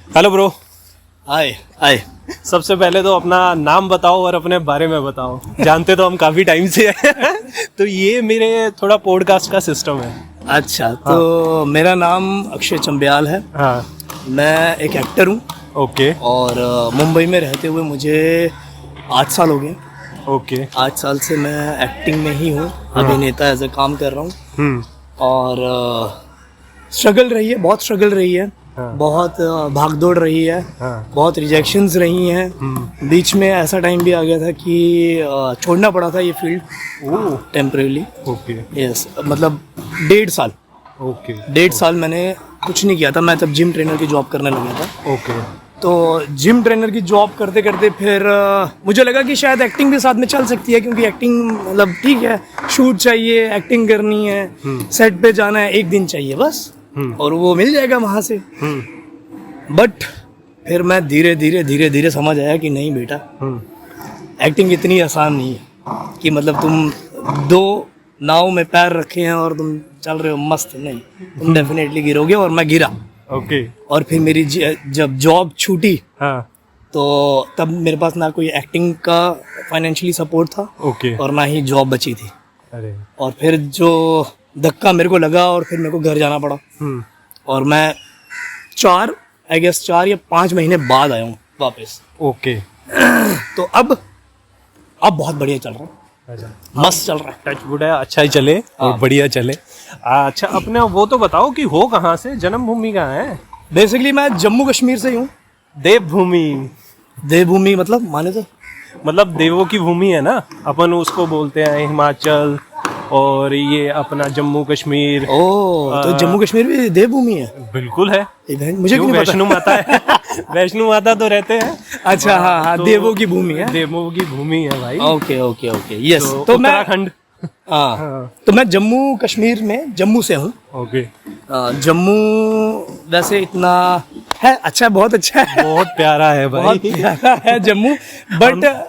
Hello bro. हाय हाय। सबसे पहले तो अपना नाम बताओ और अपने बारे में बताओ। जानते तो हम काफी टाइम से हैं तो ये मेरे थोड़ा पॉडकास्ट का सिस्टम है। अच्छा, तो मेरा नाम अक्षय चंबयाल है। हाँ। मैं एक एक्टर हूँ ओके और मुंबई में रहते हुए मुझे 8 साल हो गए। ओके। 8 साल से मैं एक्टिंग में ही हूँ, अभिनेता एज ए काम कर रहा हूँ। और स्ट्रगल रही है, बहुत स्ट्रगल रही है। बहुत भागदौड़ रही है। बहुत रिजेक्शंस रही हैं। बीच में ऐसा टाइम भी आ गया था कि छोड़ना पड़ा था ये फील्ड टेम्परेली। ओके। यस, मतलब 1.5 साल। ओके। 1.5 साल मैंने कुछ नहीं किया था। मैं तब जिम ट्रेनर की जॉब करने लगा था। ओके। तो जिम ट्रेनर की जॉब करते करते फिर मुझे लगा कि शायद एक्टिंग भी साथ में चल सकती है, क्योंकि एक्टिंग मतलब ठीक है, शूट चाहिए, एक्टिंग करनी है, सेट पे जाना है, एक दिन चाहिए बस और वो मिल जाएगा वहाँ से। बट फिर मैं धीरे धीरे समझ आया कि नहीं बेटा, एक्टिंग इतनी आसान नहीं है कि मतलब तुम 2 नाव में पैर रखे हैं और तुम चल रहे हो मस्त। नहीं, तुम डेफिनेटली गिरोगे। और मैं गिरा। ओके। और फिर मेरी जब जॉब छूटी, हाँ। तो तब मेरे पास ना कोई एक्टिंग का फाइनेंशियली सपोर्ट था ओके। और ना ही जॉब बची थी। अरे। और फिर जो धक्का मेरे को लगा और फिर मेरे को घर जाना पड़ा। और मैं 4 या 5 महीने बाद आया हूँ वापस। ओके। तो अब बहुत बढ़िया चल रहा है। मस्त चल रहा है। टच वुड है, अच्छा ही चले और बढ़िया चले। अच्छा, अपने वो तो बताओ कि हो कहाँ से, जन्मभूमि कहाँ है? बेसिकली मैं जम्मू कश्मीर से ही हूँ। देवभूमि। देवभूमि मतलब माने तो मतलब देवों की भूमि है ना, अपन उसको बोलते हैं हिमाचल, और ये अपना जम्मू कश्मीर। तो जम्मू कश्मीर भी देवभूमि है? बिल्कुल है। मुझे क्यों नहीं वैष्णो माता है वैष्णो माता तो रहते हैं। अच्छा, हाँ, तो देवों की भूमि है। देवों की भूमि है भाई। Okay okay okay, yes. तो उत्तराखंड। हाँ, तो मैं जम्मू कश्मीर में जम्मू से हूँ। ओके। जम्मू वैसे इतना है, अच्छा है, बहुत अच्छा है, बहुत प्यारा है भाई। बहुत प्यारा है जम्मू। बट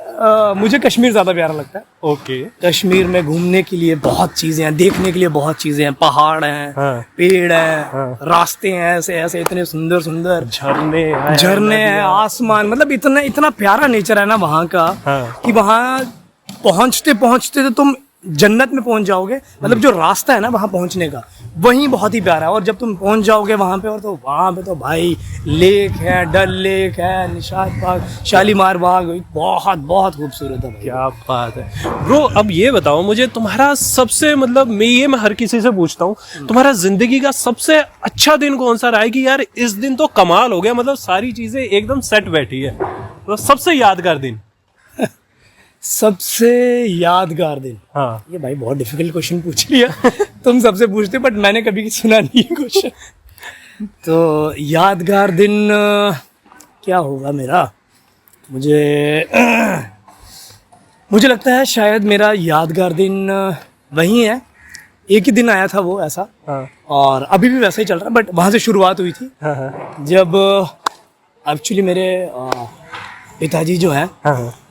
मुझे कश्मीर ज़्यादा प्यारा लगता है। ओके। कश्मीर में घूमने के लिए बहुत चीज़ें हैं, देखने के लिए बहुत चीज़ें हैं। पहाड़ हैं, पेड़ हैं, रास्ते हैं, ऐसे ऐसे इतने सुंदर सुंदर झरने हैं, आसमान, मतलब इतना इतना प्यारा नेचर है ना वहाँ का कि वहाँ पहुँचते पहुँचते तो तुम जन्नत में पहुंच जाओगे। मतलब जो रास्ता है ना वहाँ पहुंचने का, वही बहुत ही प्यारा है। और जब तुम पहुंच जाओगे वहाँ पे, और तो वहाँ पे तो भाई लेक है, डल लेक है, निशात बाग, शालीमार बाग, बहुत बहुत खूबसूरत है। क्या बात है ब्रो। अब ये बताओ मुझे, तुम्हारा सबसे मतलब मैं हर किसी से पूछता हूँ, तुम्हारा जिंदगी का सबसे अच्छा दिन कौन सा रहा है कि यार इस दिन तो कमाल हो गया, मतलब सारी चीजें एकदम सेट बैठी है, तो सबसे यादगार दिन? सबसे यादगार दिन? हाँ। ये भाई बहुत डिफिकल्ट क्वेश्चन पूछ लिया तुम सबसे पूछते, बट मैंने कभी सुना नहीं है क्वेश्चन। तो यादगार दिन क्या होगा मेरा? मुझे लगता है शायद मेरा यादगार दिन वही है। एक ही दिन आया था वो ऐसा। और अभी भी वैसा ही चल रहा है, बट वहाँ से शुरुआत हुई थी। जब एक्चुअली मेरे पिताजी जो है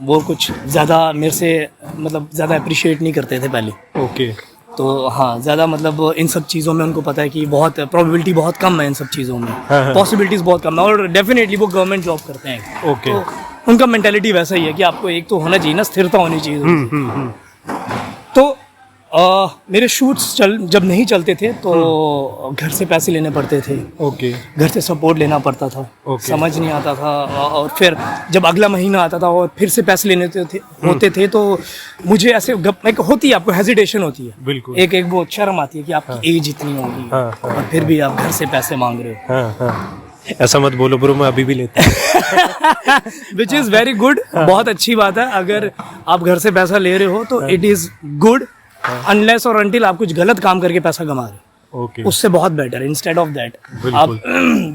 वो कुछ ज़्यादा मेरे से मतलब ज़्यादा अप्रिशिएट नहीं करते थे पहले। ओके। तो हाँ, ज़्यादा मतलब इन सब चीज़ों में उनको पता है कि बहुत प्रोबेबिलिटी बहुत कम है इन सब चीज़ों में, पॉसिबिलिटीज़ बहुत कम है। और डेफिनेटली वो गवर्नमेंट जॉब करते हैं। ओके। तो उनका मेंटालिटी वैसा ही है कि आपको एक तो होना चाहिए ना, स्थिरता होनी चाहिए। तो मेरे शूट्स जब नहीं चलते थे तो घर से पैसे लेने पड़ते थे। ओके। घर से सपोर्ट लेना पड़ता था। समझ नहीं आता था। और फिर जब अगला महीना आता था और फिर से पैसे लेने होते थे तो मुझे ऐसे होती है, आपको हेजिटेशन होती है। बिल्कुल। एक वो शर्म आती है कि आपकी एज इतनी होगी और फिर भी आप घर से पैसे मांग रहे हो। ऐसा मत बोलो ब्रो, मैं अभी भी लेता हूँ विच इज़ वेरी गुड। बहुत अच्छी बात है। अगर आप घर से पैसा ले रहे हो तो इट इज़ गुड, अनलेस और अनटिल आप कुछ गलत काम करके पैसा कमा रहे हो। उससे बहुत बेटर है। इंस्टेड ऑफ दैट आप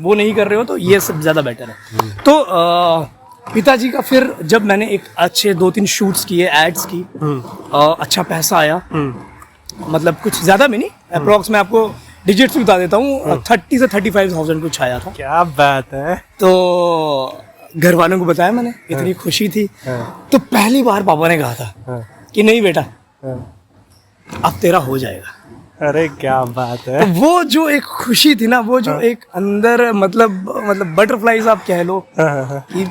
वो नहीं कर रहे हो तो ये सब ज़्यादा बेटर है। तो पिताजी का फिर जब मैंने एक अच्छे 2-3 शूट्स किए, एड्स की, अच्छा पैसा आया। मतलब कुछ ज़्यादा भी नहीं, अप्रॉक्स मैं आपको डिजिट्स भी बता देता हूँ, 30 से 35,000 कुछ आया था। क्या बात है। तो घर वालों को बताया मैंने, इतनी खुशी थी। तो पहली बार पापा ने कहा था कि नहीं बेटा, अब तेरा हो जाएगा। अरे क्या बात है। तो वो जो एक खुशी थी ना, वो जो एक अंदर मतलब बटरफ्लाईज आप कह लो कि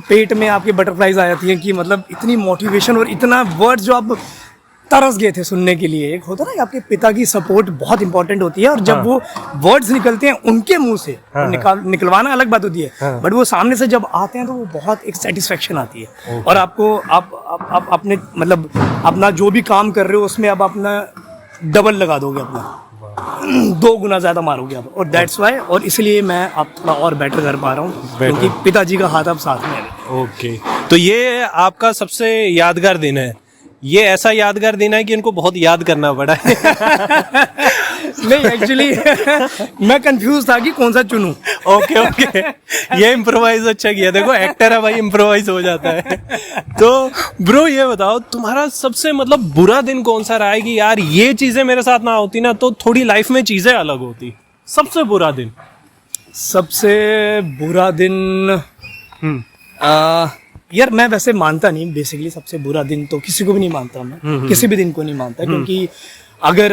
पेट में आपके बटरफ्लाईज आ जाती हैं कि मतलब इतनी मोटिवेशन और इतना वर्ड्स जो आप तरस गए थे सुनने के लिए। एक होता है ना कि आपके पिता की सपोर्ट बहुत इंपॉर्टेंट होती है, और जब वो वर्ड्स निकलते हैं उनके मुंह से, निकलवाना अलग बात होती है, बट वो सामने से जब आते हैं तो वो बहुत एक सेटिस्फेक्शन आती है। और आपको आप अपने मतलब अपना जो भी काम कर रहे हो उसमें आप अपना डबल लगा दोगे, अपना 2 गुना ज्यादा मारोगे आप, और दैट्स वाई, और इसलिए मैं अब थोड़ा और बेटर कर पा रहा हूँ क्योंकि पिताजी का हाथ अब साथ में है। ओके, तो ये आपका सबसे यादगार दिन है। ये ऐसा यादगार दिन है कि इनको बहुत याद करना पड़ा है। नहीं, एक्चुअली मैं कंफ्यूज था कि कौन सा चुनूं। ओके ओके, ये इम्प्रोवाइज अच्छा किया। देखो एक्टर है भाई, इम्प्रोवाइज हो जाता है। तो ब्रो ये बताओ, तुम्हारा सबसे मतलब बुरा दिन कौन सा रहा है कि यार ये चीजें मेरे साथ ना होती ना तो थोड़ी लाइफ में चीजें अलग होती? सबसे बुरा दिन। सबसे बुरा दिन यार मैं वैसे मानता नहीं, बेसिकली सबसे बुरा दिन तो किसी को भी नहीं मानता मैं, किसी भी दिन को नहीं मानता, क्योंकि अगर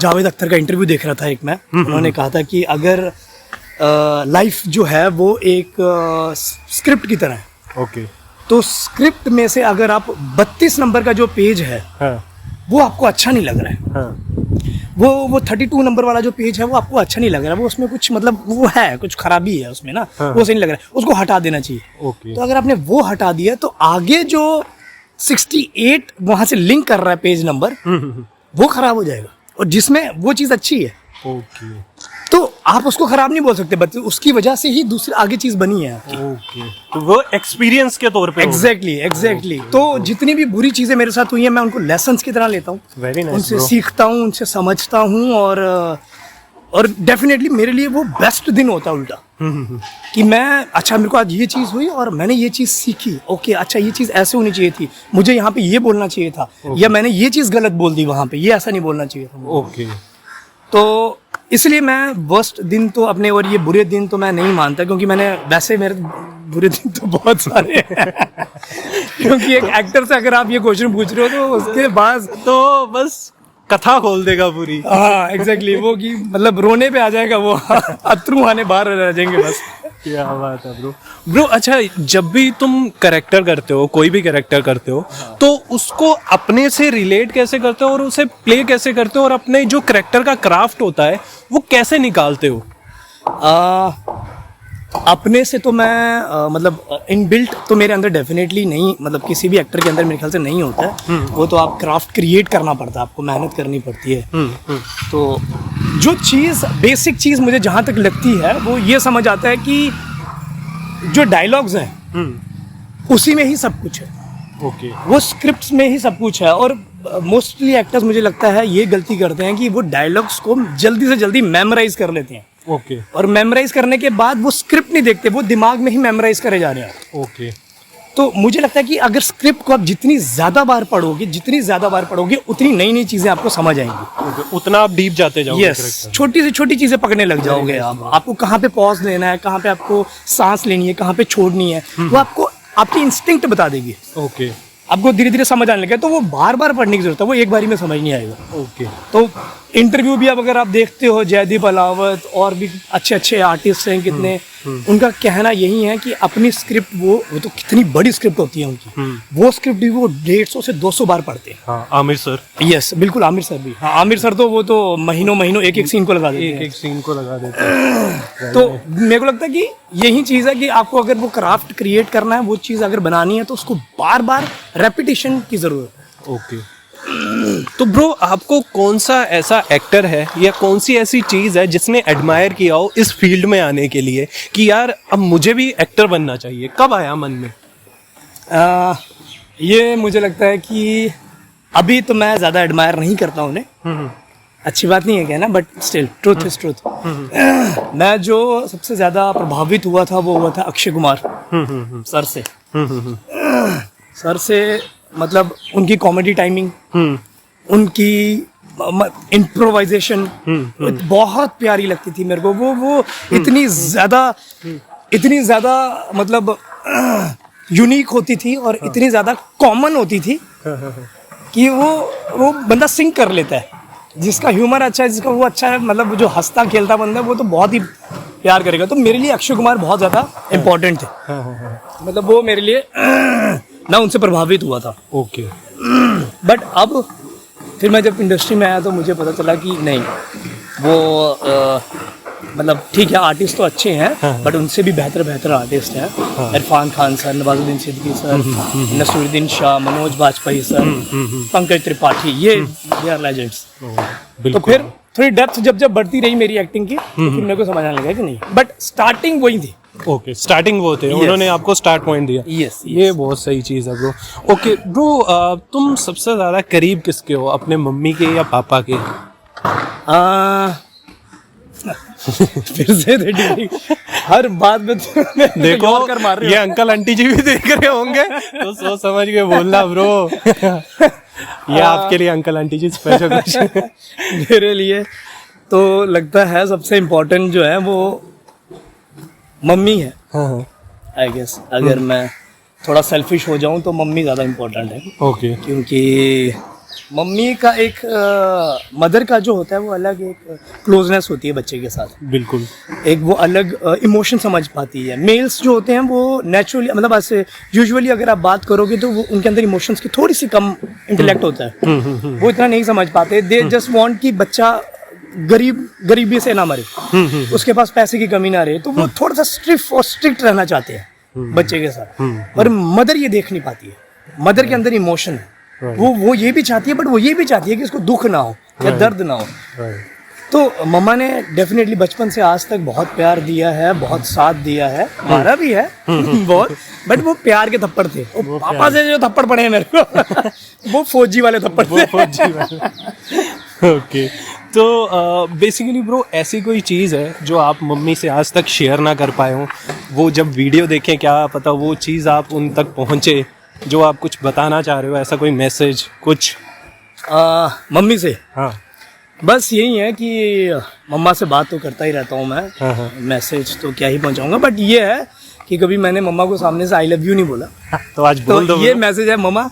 जावेद अख्तर का इंटरव्यू देख रहा था एक मैं, उन्होंने कहा था कि अगर लाइफ जो है वो एक स्क्रिप्ट की तरह है। ओके। तो स्क्रिप्ट में से अगर आप 32 नंबर का जो पेज है वो आपको अच्छा नहीं लग रहा है, वो 32 नंबर वाला जो पेज है वो आपको अच्छा नहीं लग रहा है, वो उसमें कुछ मतलब वो है, कुछ खराबी है उसमें ना, वो सही नहीं लग रहा है, उसको हटा देना चाहिए। तो अगर आपने वो हटा दिया तो आगे जो 68 वहां से लिंक कर रहा है पेज नंबर, वो खराब हो जाएगा, और जिसमें वो चीज अच्छी है तो आप उसको खराब नहीं बोल सकते, बट उसकी वजह से ही दूसरी आगे चीज बनी है आपकी। तो वो एक्सपीरियंस के तौर पे। एग्जैक्टली। तो जितनी भी बुरी चीजें मेरे साथ हुई है मैं उनको लेसन्स की तरह लेता हूँ, उनसे सीखता हूँ, उनसे समझता हूँ, और डेफिनेटली मेरे लिए वो बेस्ट दिन होता है उल्टा, कि मैं अच्छा मेरे को आज ये चीज हुई और मैंने ये चीज सीखी, ओके अच्छा ये चीज ऐसे होनी चाहिए थी, मुझे यहाँ पे ये बोलना चाहिए था, या मैंने ये चीज गलत बोल दी वहां पे, ये ऐसा नहीं बोलना चाहिए था। ओके। तो इसलिए मैं वर्स्ट दिन तो अपने, और ये बुरे दिन तो मैं नहीं मानता, क्योंकि मैंने वैसे मेरे बुरे दिन तो बहुत सारे हैं। क्योंकि एक एक्टर से अगर आप ये क्वेश्चन पूछ रहे हो तो उसके बाद तो बस कथा खोल देगा पूरी। हाँ एग्जैक्टली, वो कि मतलब रोने पे आ जाएगा वो, अथरू आने बाहर रह जाएंगे बस। क्या बात है ब्रो। अच्छा, जब भी तुम कैरेक्टर करते हो, कोई भी कैरेक्टर करते हो, तो उसको अपने से रिलेट कैसे करते हो और उसे प्ले कैसे करते हो, और अपने जो कैरेक्टर का क्राफ्ट होता है वो कैसे निकालते हो? अपने से तो मैं मतलब इनबिल्ट तो मेरे अंदर डेफिनेटली नहीं, मतलब किसी भी एक्टर के अंदर मेरे ख्याल से नहीं होता है, वो तो आप क्राफ्ट क्रिएट करना पड़ता है, आपको मेहनत करनी पड़ती है। तो जो चीज़ बेसिक चीज़ मुझे जहाँ तक लगती है वो ये समझ आता है कि जो डायलॉग्स हैं उसी में ही सब कुछ है। ओके। वो स्क्रिप्ट्स में ही सब कुछ है, और मोस्टली एक्टर्स मुझे लगता है ये गलती करते हैं कि वो डायलॉग्स को जल्दी से जल्दी मेमोराइज कर लेते हैं। ओके। और मेमोराइज करने के बाद वो स्क्रिप्ट नहीं देखते, वो दिमाग में ही मेमोराइज करे जा रहे हैं। ओके। तो मुझे लगता है कि अगर स्क्रिप्ट को आप जितनी ज्यादा बार पढ़ोगे उतनी नई नई चीजें आपको समझ आएंगी, उतना आप डीप जाते जाओगे। यस, छोटी से छोटी चीजें पकड़ने लग जाओगे आप। आपको कहाँ पे पॉज लेना है, कहाँ पे आपको सांस लेनी है, कहाँ पे छोड़नी है, वो आपको आपकी इंस्टिंक्ट बता देगी। ओके। आपको धीरे धीरे समझ आने लगे, तो वो बार बार पढ़ने की जरूरत है, वो एक बारी में समझ नहीं आएगा। ओके। तो इंटरव्यू भी अब अगर आप देखते हो, जयदीप अलावत और भी अच्छे अच्छे आर्टिस्ट हैं कितने, उनका कहना यही है कि अपनी स्क्रिप्ट वो तो कितनी बड़ी स्क्रिप्ट होती है उनकी, वो स्क्रिप्ट भी वो 150 से 200 बार पढ़ते हैं। हाँ, आमिर सर। यस बिल्कुल, आमिर सर भी। हाँ, आमिर सर तो वो तो महीनों एक एक सीन को लगा देते हैं, एक सीन को लगा देते हैं। तो मेरे को लगता है कि यही चीज़ है कि आपको अगर वो क्राफ्ट क्रिएट करना है, वो चीज़ अगर बनानी है, तो उसको बार बार रेपिटेशन की जरूरत है। ओके। तो ब्रो, आपको कौन सा ऐसा एक्टर है या कौन सी ऐसी चीज है जिसने एडमायर किया हो इस फील्ड में आने के लिए कि यार अब मुझे भी एक्टर बनना चाहिए? कब आया मन में? ये मुझे लगता है कि अभी तो मैं ज्यादा एडमायर नहीं करता हूँ उन्हें, अच्छी बात नहीं है कहना, but still truth is truth. मैं जो सबसे ज्यादा प्रभावित हुआ था वो हुआ था अक्षय कुमार सर से। सर से मतलब उनकी कॉमेडी टाइमिंग, उनकी इम्प्रोवाइजेशन बहुत प्यारी लगती थी मेरे को। वो इतनी ज्यादा मतलब यूनिक होती थी और इतनी ज्यादा कॉमन होती थी कि वो बंदा सिंक कर लेता है। जिसका ह्यूमर अच्छा है, जिसका वो अच्छा है, मतलब जो हंसता खेलता बंदा है वो तो बहुत ही प्यार करेगा। तो मेरे लिए अक्षय कुमार बहुत ज़्यादा इम्पोर्टेंट थे। मतलब वो मेरे लिए मैं उनसे प्रभावित हुआ था। ओके। बट अब फिर मैं जब इंडस्ट्री में आया तो मुझे पता चला कि नहीं, वो मतलब ठीक है, आर्टिस्ट तो अच्छे हैं बट उनसे भी बेहतर आर्टिस्ट हैं। Irrfan Khan sir, Nawazuddin Siddiqui sir, Naseeruddin Shah, Manoj Bajpayee sir, Pankaj Tripathi, ये आर लेजेंड्स। तो फिर थोड़ी डेप्थ जब बढ़ती रही मेरी एक्टिंग की, तो फिर मेरे को समझ आने लगा कि नहीं, बट स्टार्टिंग वही थी। ओके, स्टार्टिंग वो थे, उन्होंने आपको स्टार्ट पॉइंट दिया। यस, ये बहुत सही चीज़ है ब्रो। ओके ब्रो, तुम सबसे ज़्यादा करीब किसके हो, अपने मम्मी के या पापा के? फिर से हर बात में देखो कर मार रहे, ये अंकल आंटी जी भी देख रहे होंगे तो सोच समझ के बोलना ब्रो। ये आपके लिए अंकल आंटी जी स्पेशल क्वेश्चन। मेरे लिए तो लगता है सबसे इम्पोर्टेंट जो है वो मम्मी है। आई गेस अगर मैं थोड़ा सेल्फिश हो जाऊं तो मम्मी ज़्यादा इम्पोर्टेंट है। ओके। क्योंकि मम्मी का एक मदर का जो होता है वो अलग एक क्लोजनेस होती है बच्चे के साथ। बिल्कुल। एक वो अलग इमोशन समझ पाती है। मेल्स जो होते हैं वो नेचुरली, मतलब ऐसे यूजुअली अगर आप बात करोगे तो वो उनके अंदर इमोशंस की थोड़ी सी कम इंटेलेक्ट होता है। वो इतना नहीं समझ पाते। दे जस्ट वांट कि बच्चा गरीबी से ना मरे, उसके पास पैसे की कमी ना रहे, तो वो थोड़ा सा स्ट्रिक्ट और स्ट्रिक्ट रहना चाहते हैं बच्चे के साथ। और मदर ये देख नहीं पाती है। मदर के अंदर इमोशन है। वो ये भी चाहती है, बट वो ये भी चाहती है कि उसको दुख ना हो या दर्द ना हो। तो मम्मा ने डेफिनेटली बचपन से आज तक बहुत प्यार दिया है, बहुत साथ दिया है, मारा भी है बहुत, बट वो प्यार के थप्पड़ थे। वो पापा से जो थप्पड़ पड़े हैं मेरे को वो फौजी वाले थप्पड़ थे। ओके। तो बेसिकली ब्रो, ऐसी कोई चीज़ है जो आप मम्मी से आज तक शेयर ना कर पाए हो, वो जब वीडियो देखें क्या पता वो चीज़ आप उन तक पहुँचे, जो आप कुछ बताना चाह रहे हो, ऐसा कोई मैसेज कुछ? मम्मी से हाँ, बस यही है कि मम्मा से बात तो करता ही रहता हूँ मैं। मैसेज तो क्या ही पहुँचाऊँगा, बट ये है कि कभी मैंने मम्मा को सामने से आई लव यू नहीं बोला। तो आज बोल दो। ये मैसेज है, मम्मा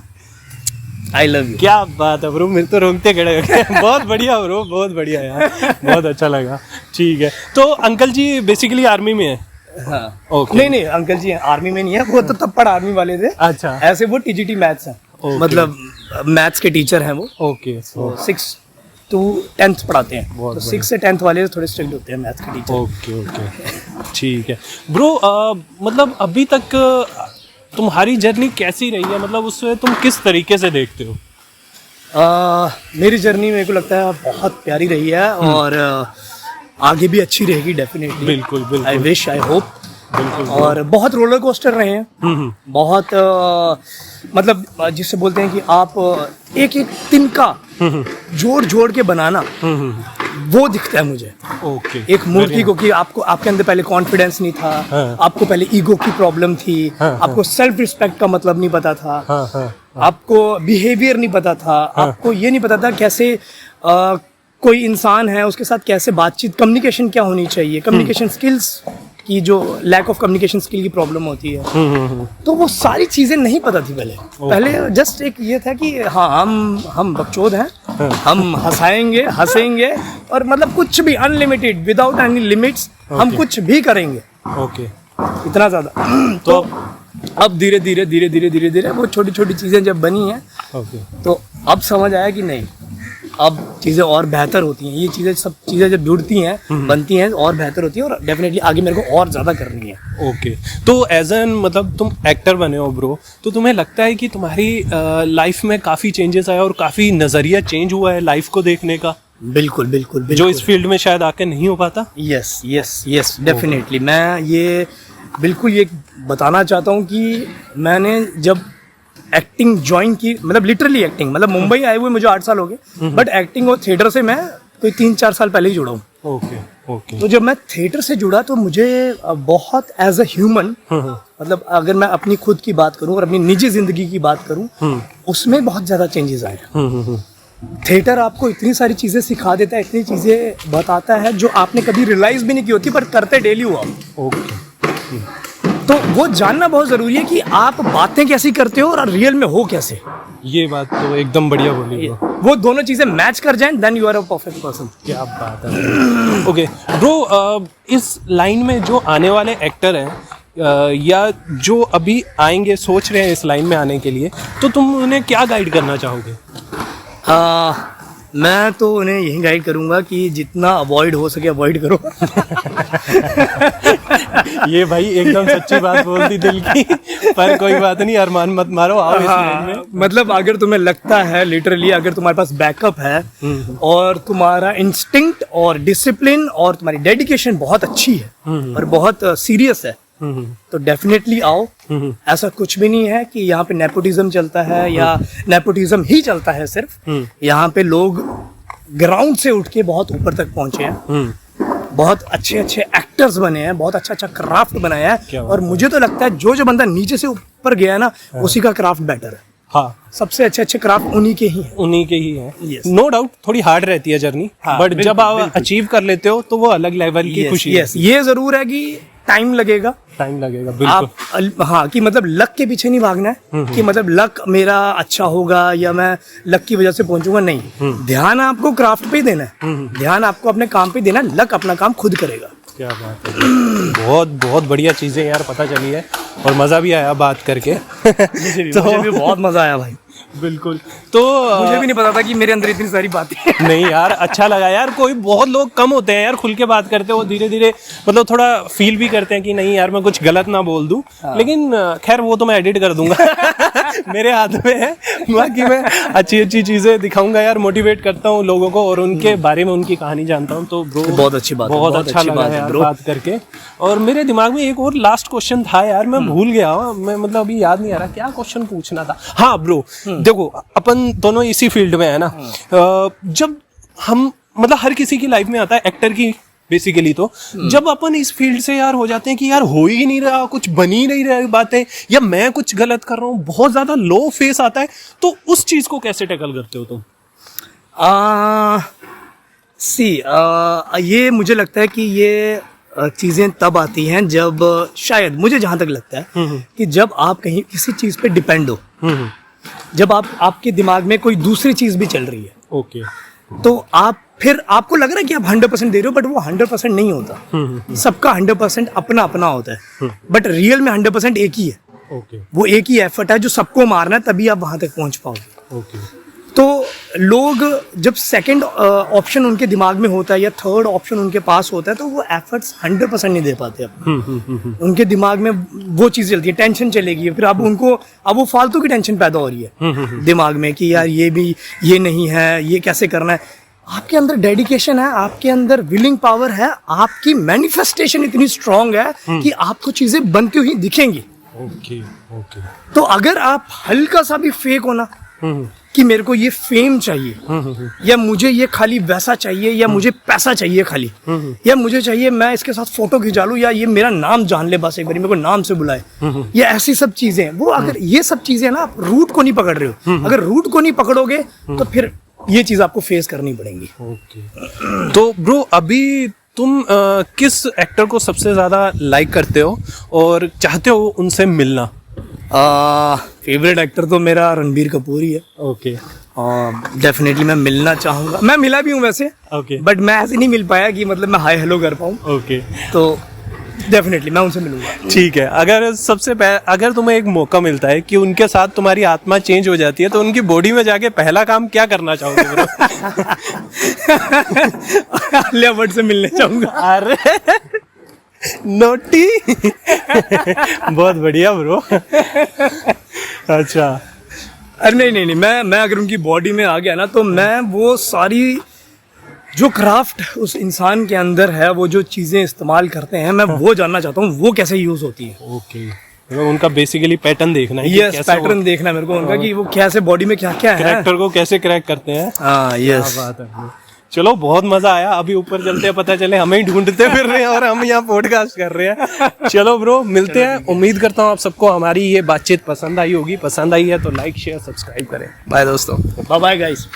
आई लव यू। क्या बात है ब्रो, मेरे तो रोंगटे खड़े हो गए। बहुत बढ़िया ब्रो, बहुत बढ़िया यार, बहुत अच्छा लगा। ठीक है, तो अंकल जी बेसिकली आर्मी में है? हाँ। Okay. नहीं अंकल जी आर्मी में नहीं है, वो तो थप्पड़ आर्मी वाले थे। अच्छा। ऐसे वो टीजीटी मैथ्स हैं। Okay. मतलब मैथ्स के टीचर हैं वो। ओके। 6 to 10th पढ़ाते हैं, तो 6 से 10th वाले थोड़े स्ट्रिक्ट होते हैं मैथ्स के टीचर। ओके। ठीक है ब्रो, मतलब अभी तक तुम्हारी जर्नी कैसी रही है, मतलब उससे तुम किस तरीके से देखते हो? मेरी जर्नी मेरे को लगता है बहुत प्यारी रही है और आगे भी अच्छी रहेगी डेफिनेटली। बिल्कुल। I wish, I hope. बिल्कुल। और बहुत रोलर कोस्टर रहे हैं। बहुत मतलब जिससे बोलते हैं कि आप एक एक तिनका जोड़ के बनाना, वो दिखता है मुझे। ओके। एक मूर्ति को कि आपको, आपके अंदर पहले कॉन्फिडेंस नहीं था। हाँ। आपको पहले ईगो की प्रॉब्लम थी। हाँ। आपको सेल्फ रिस्पेक्ट का मतलब नहीं पता था। हाँ। आपको बिहेवियर नहीं पता था। आपको ये नहीं पता था कैसे कोई इंसान है उसके साथ कैसे बातचीत, कम्युनिकेशन क्या होनी चाहिए, कम्युनिकेशन स्किल्स की जो लैक ऑफ कम्युनिकेशन स्किल की प्रॉब्लम होती है। तो वो सारी चीज़ें नहीं पता थी पहले जस्ट एक ये था कि हाँ हम बकचोद हैं, हम हंसेंगे और मतलब कुछ भी अनलिमिटेड, विदाउट एनी लिमिट्स, हम कुछ भी करेंगे। ओके। इतना ज़्यादा। तो अब धीरे धीरे वो छोटी छोटी चीज़ें जब बनी हैं, तो अब समझ आया कि नहीं, अब चीज़ें और बेहतर होती हैं। ये चीज़ें, सब चीज़ें जब जुड़ती हैं, बनती हैं, और बेहतर होती हैं, और डेफिनेटली आगे मेरे को और ज़्यादा करनी है। ओके। तो एज एन, मतलब तुम एक्टर बने हो ब्रो, तो तुम्हें लगता है कि तुम्हारी लाइफ में काफ़ी चेंजेस आया और काफ़ी नज़रिया चेंज हुआ है लाइफ को देखने का? बिल्कुल। जो इस फील्ड में शायद आके नहीं हो पाता। Yes definitely. मैं ये बिल्कुल ये बताना चाहता हूँ कि मैंने जब एक्टिंग ज्वाइन की, मतलब लिटरली एक्टिंग, मतलब मुंबई आए हुए मुझे 8 साल हो गए, बट एक्टिंग और थिएटर से मैं कोई 3-4 साल पहले ही जुड़ा हूँ। ओके। तो जब मैं थिएटर से जुड़ा तो मुझे बहुत एज अ ह्यूमन, मतलब अगर मैं अपनी खुद की बात करूँ और अपनी निजी जिंदगी की बात करूँ, उसमें बहुत ज़्यादा चेंजेस आए। थिएटर आपको इतनी सारी चीज़ें सिखा देता है, इतनी चीज़ें बताता है जो आपने कभी रियलाइज भी नहीं की होती, पर करते डेली हुआ। तो वो जानना बहुत ज़रूरी है कि आप बातें कैसी करते हो और रियल में हो कैसे। ये बात तो एकदम बढ़िया बोली। वो दोनों चीजें मैच कर जाएं, then you are a perfect person. क्या बात है। ओके ब्रो, इस लाइन में जो आने वाले एक्टर हैं या जो अभी आएंगे, सोच रहे हैं इस लाइन में आने के लिए, तो तुम उन्हें क्या गाइड करना चाहोगे? मैं तो उन्हें यही गाइड करूंगा कि जितना अवॉइड हो सके अवॉइड करो। ये भाई एकदम सच्ची बात बोल दी दिल की। पर कोई बात नहीं, अरमान मत मारो, आओ इस लाइन में। मतलब अगर तुम्हें लगता है लिटरली, अगर तुम्हारे पास बैकअप है और तुम्हारा इंस्टिंक्ट और डिसिप्लिन और तुम्हारी डेडिकेशन बहुत अच्छी है और बहुत सीरियस है, तो डेफिनेटली आओ। ऐसा कुछ भी नहीं है कि यहाँ पे नेपोटिज्म चलता है या नेपोटिज्म ही चलता है सिर्फ। यहाँ पे लोग ग्राउंड से उठ के बहुत ऊपर तक पहुंचे हैं, बहुत अच्छे अच्छे एक्टर्स बने हैं, बहुत अच्छा अच्छा क्राफ्ट बनाया है। और मुझे तो लगता है जो जो बंदा नीचे से ऊपर गया है ना, उसी का क्राफ्ट बेटर है। हाँ, सबसे अच्छे अच्छे क्राफ्ट उन्हीं के ही हैं। उन्हीं के ही हैं। Yes. नो डाउट थोड़ी हार्ड रहती है जर्नी, बट जब आप अचीव कर लेते हो तो वो अलग लेवल की खुशी है। ये जरूर है कि टाइम लगेगा, बिल्कुल। आप हाँ, कि मतलब लक के पीछे नहीं भागना है कि मतलब लक मेरा अच्छा होगा या मैं लक की वजह से पहुंचूंगा, नहीं। ध्यान आपको क्राफ्ट पे ही देना है, ध्यान आपको अपने काम पे देना है, लक अपना काम खुद करेगा। क्या बात है। बहुत बहुत बढ़िया चीजें यार पता चली है और मजा भी आया बात करके। मुझे भी बहुत मजा आया भाई। बिल्कुल। तो मुझे भी नहीं पता था कि मेरे अंदर इतनी सारी बातें। नहीं यार, अच्छा लगा यार। कोई बहुत लोग कम होते हैं यार खुल के बात करते हो, धीरे धीरे मतलब थोड़ा फील भी करते हैं कि नहीं यार मैं कुछ गलत ना बोल दूं। लेकिन खैर वो तो मैं एडिट कर दूंगा। मेरे हाथ में है। बाकी मैं अच्छी अच्छी चीजें दिखाऊंगा यार, मोटिवेट करता हूँ लोगों को और उनके बारे में उनकी कहानी जानता हूँ। तो ब्रो बहुत अच्छी बात, बहुत अच्छा लगा यार बात करके। और मेरे दिमाग में एक और लास्ट क्वेश्चन था यार, मैं भूल गया। मैं मतलब अभी याद नहीं आ रहा क्या क्वेश्चन पूछना था। हाँ ब्रो, देखो अपन दोनों इसी फील्ड में है ना। जब हम मतलब हर किसी की लाइफ में आता है, एक्टर की बेसिकली, तो जब अपन इस फील्ड से यार हो जाते हैं कि यार हो ही नहीं रहा, कुछ बन ही नहीं रहा बातें, या मैं कुछ गलत कर रहा हूँ, बहुत ज्यादा लो फेस आता है, तो उस चीज को कैसे टैकल करते हो तुम? ये मुझे लगता है कि ये चीजें तब आती हैं जब, शायद मुझे जहां तक लगता है कि जब आप कहीं किसी चीज पे डिपेंड हो, जब आपके दिमाग में कोई दूसरी चीज भी चल रही है, ओके, तो आप फिर आपको लग रहा है कि आप 100% दे रहे हो, बट वो 100% नहीं होता। सबका 100% अपना अपना होता है, बट रियल में 100% एक ही है। ओके, वो एक ही एफर्ट है जो सबको मारना है, तभी आप वहां तक पहुंच पाओगे। ओके। तो लोग जब सेकंड ऑप्शन उनके दिमाग में होता है या थर्ड ऑप्शन उनके पास होता है, तो वो एफर्ट्स 100% नहीं दे पाते अपने। उनके दिमाग में वो चीज चलती है, टेंशन चलेगी, फिर अब वो फालतू की टेंशन पैदा हो रही है दिमाग में कि यार ये नहीं है, ये कैसे करना है। आपके अंदर डेडिकेशन है, आपके अंदर विलिंग पावर है, आपकी मैनिफेस्टेशन इतनी स्ट्रांग है कि आपको चीजें बनती हुई दिखेंगी। Okay, okay. तो अगर आप हल्का सा भी फेक हो ना कि मेरे को ये फेम चाहिए या मुझे ये खाली वैसा चाहिए या मुझे पैसा चाहिए खाली या मुझे चाहिए मैं इसके साथ फोटो खिंचा लूं या ये मेरा नाम जान ले, बस एक बार मेरे को नाम से बुलाए, या ऐसी सब चीजें, वो अगर ये सब चीजें ना आप रूट को नहीं पकड़ रहे हो, अगर रूट को नहीं पकड़ोगे तो फिर ये चीज आपको फेस करनी पड़ेगी। ओके। तो ब्रो अभी तुम किस एक्टर को सबसे ज्यादा लाइक करते हो और चाहते हो उनसे मिलना? फेवरेट एक्टर तो मेरा रणबीर कपूर ही है। ओके। डेफिनेटली मैं मिलना चाहूंगा, मैं मिला भी हूँ वैसे। ओके। बट मैं ऐसे नहीं मिल पाया कि मतलब मैं हाय हेलो कर पाऊँ। ओके। तो डेफिनेटली मैं उनसे मिलूंगा। ठीक है। अगर तुम्हें एक मौका मिलता है कि उनके साथ तुम्हारी आत्मा चेंज हो जाती है, तो उनकी बॉडी में जाके पहला काम क्या करना चाहोगे ब्रो? आलिया भट्ट से मिलने चाहूंगा। अरे नोटी। बहुत बढ़िया ब्रो। अच्छा। अरे नहीं, मैं अगर उनकी बॉडी में आ गया ना, तो मैं वो सारी जो क्राफ्ट उस इंसान के अंदर है, वो जो चीजें इस्तेमाल करते हैं, मैं वो जानना चाहता हूँ वो कैसे यूज होती है। ओके। तो उनका बेसिकली पैटर्न देखना है। यस, पैटर्न देखना है मेरे को उनका कि वो कैसे बॉडी में क्या क्या है, कैरेक्टर को कैसे क्रैक करते हैं। हाँ, यस। बात है। चलो बहुत मजा आया। अभी ऊपर चलते हैं, पता चले हमें ही ढूंढते फिर रहे हैं और हम यहाँ पॉडकास्ट कर रहे हैं। चलो ब्रो, मिलते हैं। उम्मीद करता हूँ आप सबको हमारी ये बातचीत पसंद आई होगी। पसंद आई है तो लाइक शेयर सब्सक्राइब करें। बाय दोस्तों। Bye bye guys.